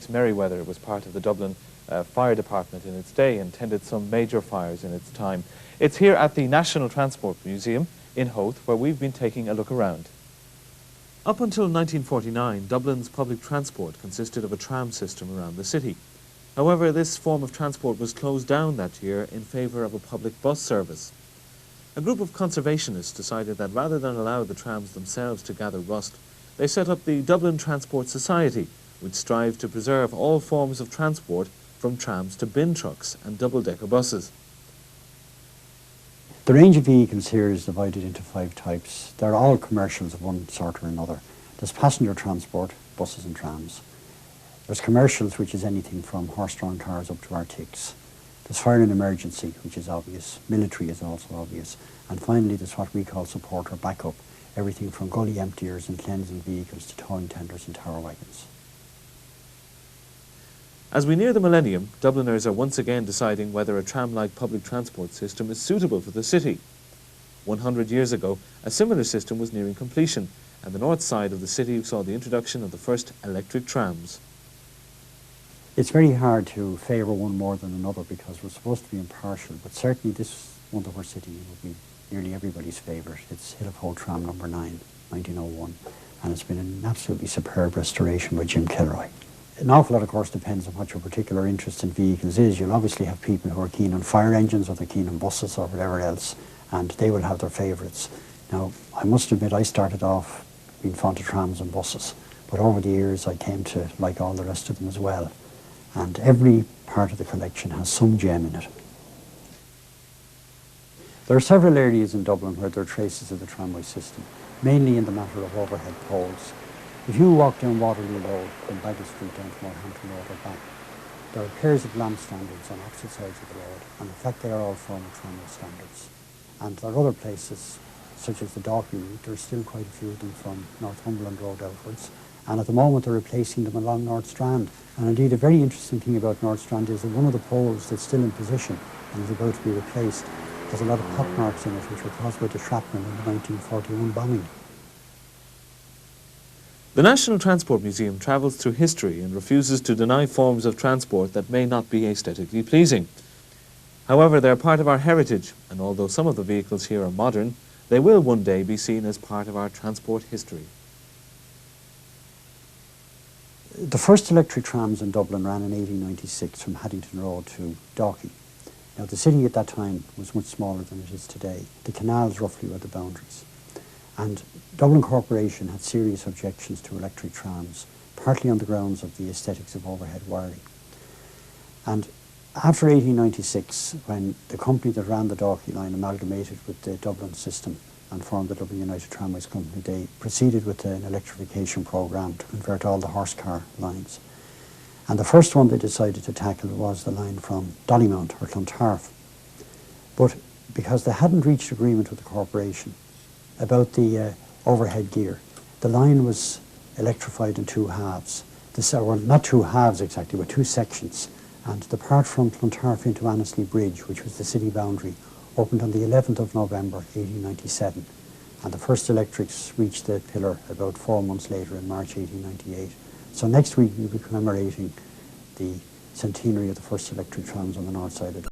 Merryweather was part of the Dublin Fire Department in its day and tended some major fires in its time. It's here at the National Transport Museum in Howth where we've been taking a look around. Up until 1949, Dublin's public transport consisted of a tram system around the city. However, this form of transport was closed down that year in favour of a public bus service. A group of conservationists decided that rather than allow the trams themselves to gather rust, they set up the Dublin Transport Society, which strived to preserve all forms of transport from trams to bin trucks and double-decker buses. The range of vehicles here is divided into 5 types. They're all commercials of one sort or another. There's passenger transport, buses and trams. There's commercials, which is anything from horse-drawn cars up to Artics. There's fire and emergency, which is obvious. Military is also obvious. And finally, there's what we call support or backup, everything from gully emptiers and cleansing vehicles to towing tenders and tower wagons. As we near the millennium, Dubliners are once again deciding whether a tram-like public transport system is suitable for the city. 100 years ago, a similar system was nearing completion, and the north side of the city saw the introduction of the first electric trams. It's very hard to favour one more than another because we're supposed to be impartial, but certainly this one that we're sitting in would be nearly everybody's favourite. It's Hill of Howth Tram number 9, 1901, and it's been an absolutely superb restoration by Jim Kilroy. An awful lot, of course, depends on what your particular interest in vehicles is. You'll obviously have people who are keen on fire engines, or they're keen on buses or whatever else, and they will have their favourites. Now, I must admit, I started off being fond of trams and buses, but over the years I came to like all the rest of them as well. And every part of the collection has some gem in it. There are several areas in Dublin where there are traces of the tramway system, mainly in the matter of overhead poles. If you walk down Waterloo Road from Baggot Street down to Northampton Road or back, there are pairs of lamp standards on opposite sides of the road, and in fact they are all former tramway standards. And there are other places, such as the Dalkey route. There are still quite a few of them from Northumberland Road outwards, and at the moment they're replacing them along North Strand. And indeed a very interesting thing about North Strand is that one of the poles that's still in position and is about to be replaced has a lot of pockmarks in it which were caused by the shrapnel in the 1941 bombing. The National Transport Museum travels through history and refuses to deny forms of transport that may not be aesthetically pleasing. However, they're part of our heritage, and although some of the vehicles here are modern, they will one day be seen as part of our transport history. The first electric trams in Dublin ran in 1896 from Haddington Road to Dalkey. Now, the city at that time was much smaller than it is today. The canals roughly were the boundaries. And Dublin Corporation had serious objections to electric trams, partly on the grounds of the aesthetics of overhead wiring. And after 1896, when the company that ran the Dalkey line amalgamated with the Dublin system and formed the Dublin United Tramways Company, they proceeded with an electrification programme to convert all the horse car lines. And the first one they decided to tackle was the line from Dollymount or Clontarf. But because they hadn't reached agreement with the corporation about the overhead gear, the line was electrified in 2 halves. Well, not 2 halves exactly, but 2 sections. And the part from Clontarf into Annesley Bridge, which was the city boundary, opened on the 11th of November 1897. And the first electrics reached the pillar about 4 months later in March 1898. So next week we'll be commemorating the centenary of the first electric trams on the north side of